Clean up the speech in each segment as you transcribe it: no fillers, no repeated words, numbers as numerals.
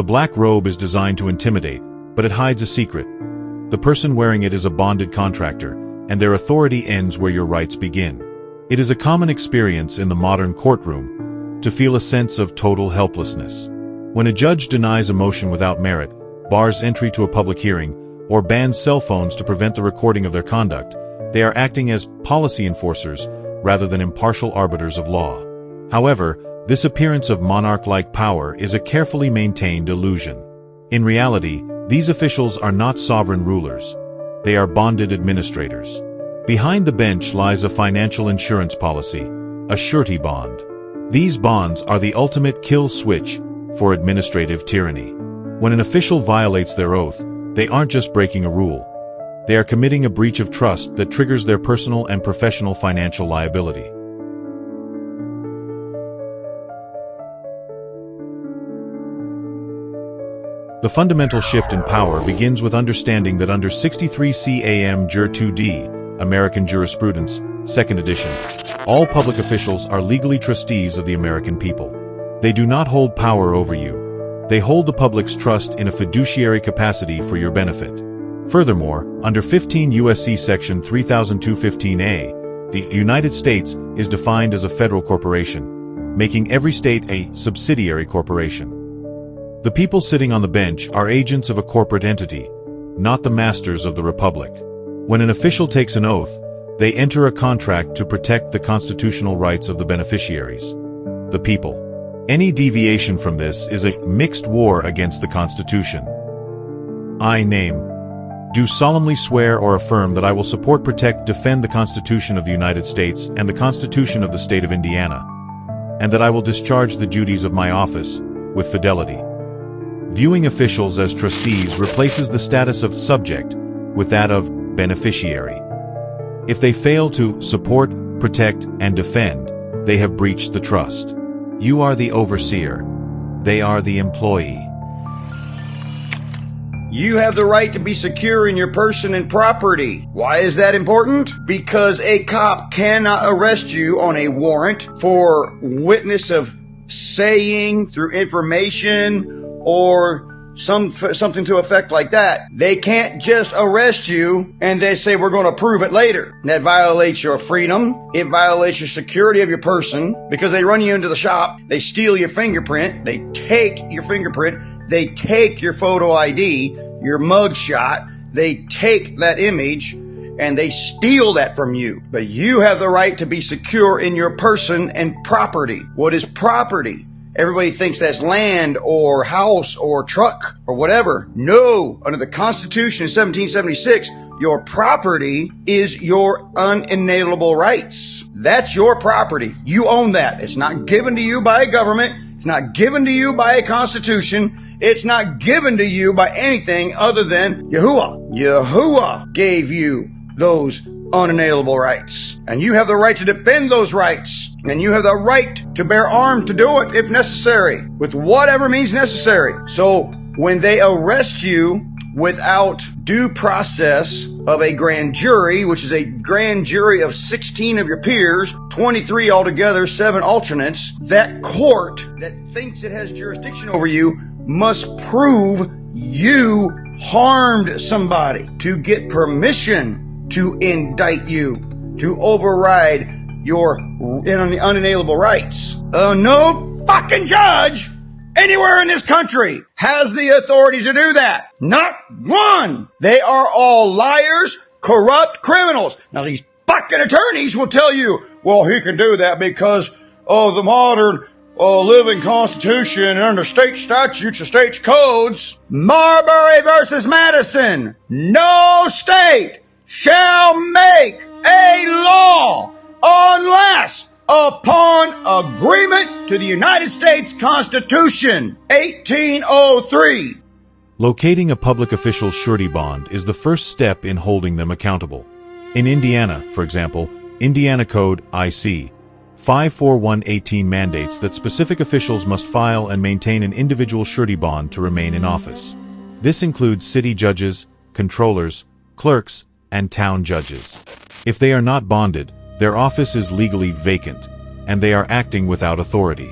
The black robe is designed to intimidate, but it hides a secret. The person wearing it is a bonded contractor, and their authority ends where your rights begin. It is a common experience in the modern courtroom to feel a sense of total helplessness. When a judge denies a motion without merit, bars entry to a public hearing, or bans cell phones to prevent the recording of their conduct, they are acting as policy enforcers rather than impartial arbiters of law. However, this appearance of monarch-like power is a carefully maintained illusion. In reality, these officials are not sovereign rulers. They are bonded administrators. Behind the bench lies a financial insurance policy, a surety bond. These bonds are the ultimate kill switch for administrative tyranny. When an official violates their oath, they aren't just breaking a rule. They are committing a breach of trust that triggers their personal and professional financial liability. The fundamental shift in power begins with understanding that under 63 CAM Jur 2D, American Jurisprudence, 2nd edition, all public officials are legally trustees of the American people. They do not hold power over you. They hold the public's trust in a fiduciary capacity for your benefit. Furthermore, under 15 U.S.C. Section 3215A, the United States is defined as a federal corporation, making every state a subsidiary corporation. The people sitting on the bench are agents of a corporate entity, not the masters of the republic. When an official takes an oath, they enter a contract to protect the constitutional rights of the beneficiaries, the people. Any deviation from this is a mixed war against the Constitution. I do solemnly swear or affirm that I will support, protect, defend the Constitution of the United States and the Constitution of the State of Indiana, and that I will discharge the duties of my office with fidelity. Viewing officials as trustees replaces the status of subject with that of beneficiary. If they fail to support, protect, and defend, they have breached the trust. You are the overseer. They are the employee. You have the right to be secure in your person and property. Why is that important? Because a cop cannot arrest you on a warrant for witness of saying through information or something to effect like that. They can't just arrest you and they say we're going to prove it later. That violates your freedom. It violates your security of your person because they run you into the shop. They steal your fingerprint. They take your fingerprint. They take your photo ID, your mug shot. They take that image and they steal that from you. But you have the right to be secure in your person and property. What is property? Everybody thinks that's land or house or truck or whatever. No, under the Constitution of 1776, your property is your unalienable rights. That's your property. You own that. It's not given to you by a government. It's not given to you by a constitution. It's not given to you by anything other than Yahuwah. Yahuwah gave you those unalienable rights. And you have the right to defend those rights. And you have the right to bear arms to do it if necessary, with whatever means necessary. So when they arrest you without due process of a grand jury, which is a grand jury of 16 of your peers, 23 altogether, 7 alternates, that court that thinks it has jurisdiction over you must prove you harmed somebody to get permission to indict you, to override your unalienable rights. No fucking judge anywhere in this country has the authority to do that. Not one. They are all liars, corrupt criminals. Now these fucking attorneys will tell you, well, he can do that because of the modern living constitution and under state statutes and state codes. Marbury versus Madison. No state shall make a law unless upon agreement to the United States Constitution, 1803. Locating a public official's surety bond is the first step in holding them accountable. In Indiana, for example, Indiana Code IC 54118 mandates that specific officials must file and maintain an individual surety bond to remain in office. This includes city judges, controllers, clerks, and town judges. If they are not bonded, their office is legally vacant, and they are acting without authority.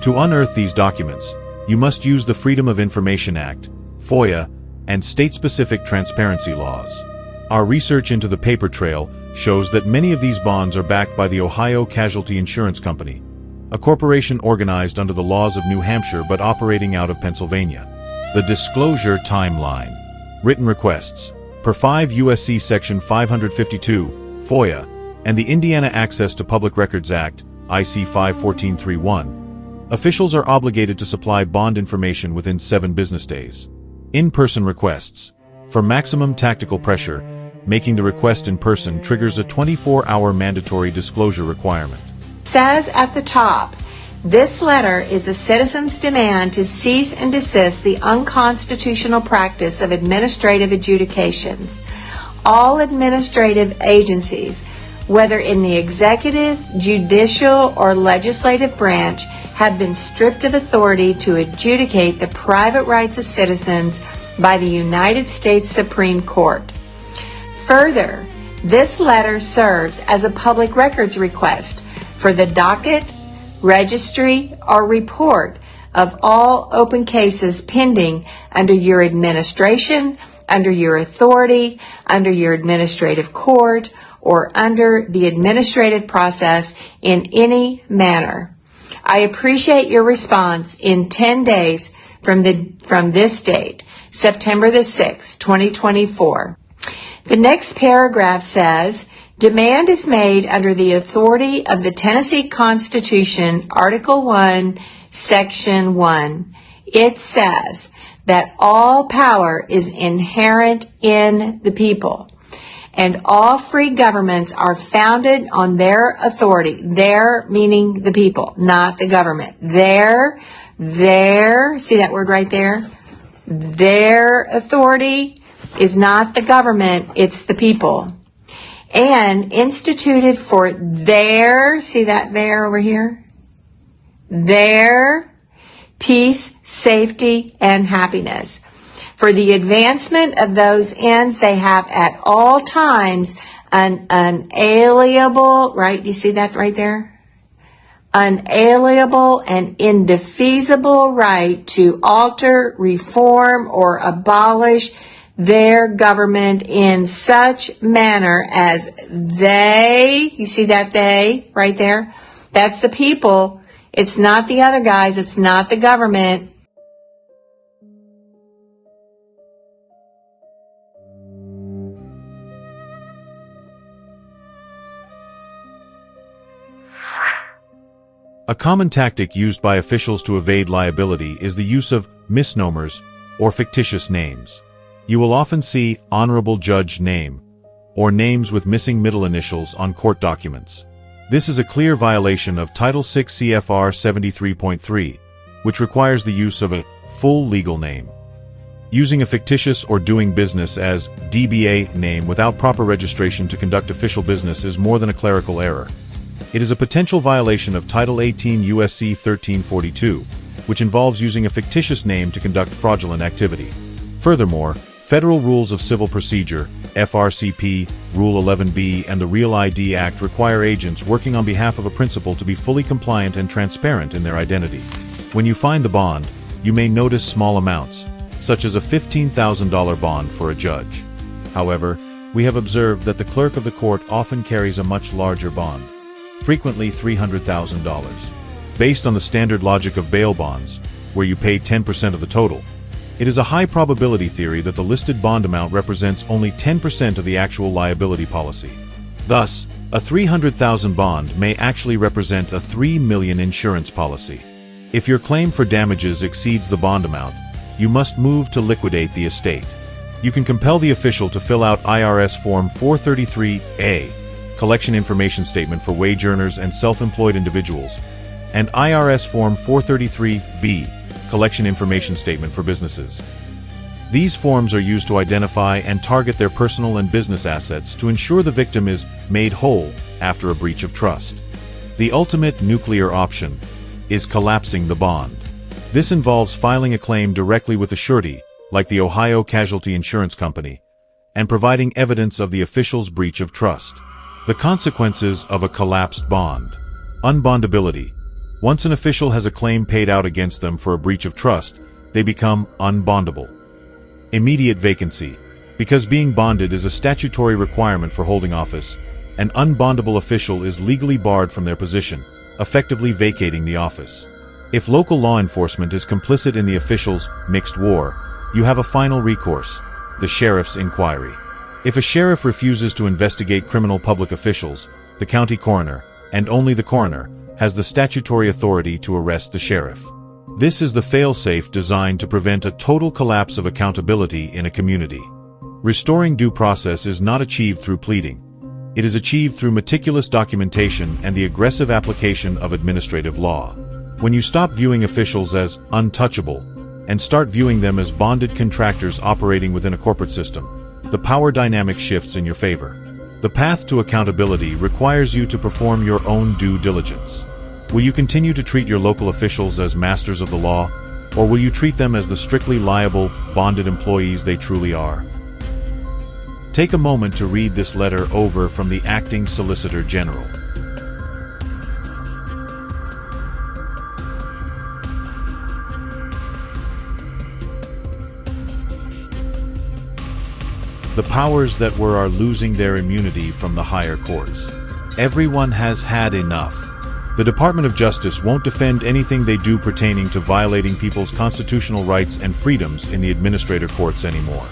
To unearth these documents, you must use the Freedom of Information Act, FOIA, and state-specific transparency laws. Our research into the paper trail shows that many of these bonds are backed by the Ohio Casualty Insurance Company, a corporation organized under the laws of New Hampshire but operating out of Pennsylvania. The disclosure timeline. Written requests. Per 5 U.S.C. Section 552, FOIA, and the Indiana Access to Public Records Act, IC 51431, officials are obligated to supply bond information within 7 business days. In-person requests. For maximum tactical pressure, making the request in person triggers a 24-hour mandatory disclosure requirement. Says at the top, this letter is a citizen's demand to cease and desist the unconstitutional practice of administrative adjudications. All administrative agencies, whether in the executive, judicial, or legislative branch, have been stripped of authority to adjudicate the private rights of citizens by the United States Supreme Court. Further, this letter serves as a public records request for the docket, registry, or report of all open cases pending under your administration, under your authority, under your administrative court, or under the administrative process in any manner. I appreciate your response in 10 days from this date, September the 6th, 2024. The next paragraph says, demand is made under the authority of the Tennessee Constitution, Article 1, Section 1. It says that all power is inherent in the people, and all free governments are founded on their authority. Their meaning the people, not the government. Their, see that word right there? Their authority is not the government, it's the people. And instituted for their, see that there over here? Their peace, safety, and happiness. For the advancement of those ends, they have at all times an unalienable, right? You see that right there? Unalienable and indefeasible right to alter, reform, or abolish their government in such manner as they, you see that they right there? That's the people. It's not the other guys. It's not the government. A common tactic used by officials to evade liability is the use of misnomers or fictitious names. You will often see Honorable Judge name or names with missing middle initials on court documents. This is a clear violation of Title VI CFR 73.3, which requires the use of a full legal name. Using a fictitious or doing business as DBA name without proper registration to conduct official business is more than a clerical error. It is a potential violation of Title 18 U.S.C. 1342, which involves using a fictitious name to conduct fraudulent activity. Furthermore, Federal Rules of Civil Procedure, FRCP, Rule 11B, and the Real ID Act require agents working on behalf of a principal to be fully compliant and transparent in their identity. When you find the bond, you may notice small amounts, such as a $15,000 bond for a judge. However, we have observed that the clerk of the court often carries a much larger bond, frequently $300,000. Based on the standard logic of bail bonds, where you pay 10% of the total, it is a high probability theory that the listed bond amount represents only 10% of the actual liability policy. Thus, a $300,000 bond may actually represent a $3 million insurance policy. If your claim for damages exceeds the bond amount, you must move to liquidate the estate. You can compel the official to fill out IRS Form 433A, Collection Information Statement for wage earners and self-employed individuals, and IRS Form 433B, Collection Information Statement for businesses. These forms are used to identify and target their personal and business assets to ensure the victim is made whole after a breach of trust. The ultimate nuclear option is collapsing the bond. This involves filing a claim directly with the surety, like the Ohio Casualty Insurance Company, and providing evidence of the official's breach of trust. The consequences of a collapsed bond. Unbondability. Once an official has a claim paid out against them for a breach of trust, they become unbondable. Immediate vacancy. Because being bonded is a statutory requirement for holding office, an unbondable official is legally barred from their position, effectively vacating the office. If local law enforcement is complicit in the official's mixed war, you have a final recourse, the sheriff's inquiry. If a sheriff refuses to investigate criminal public officials, the county coroner, and only the coroner, has the statutory authority to arrest the sheriff. This is the fail-safe designed to prevent a total collapse of accountability in a community. Restoring due process is not achieved through pleading. It is achieved through meticulous documentation and the aggressive application of administrative law. When you stop viewing officials as untouchable and start viewing them as bonded contractors operating within a corporate system, the power dynamic shifts in your favor. The path to accountability requires you to perform your own due diligence. Will you continue to treat your local officials as masters of the law, or will you treat them as the strictly liable, bonded employees they truly are? Take a moment to read this letter over from the Acting Solicitor General. The powers that were are losing their immunity from the higher courts. Everyone has had enough. The Department of Justice won't defend anything they do pertaining to violating people's constitutional rights and freedoms in the administrative courts anymore.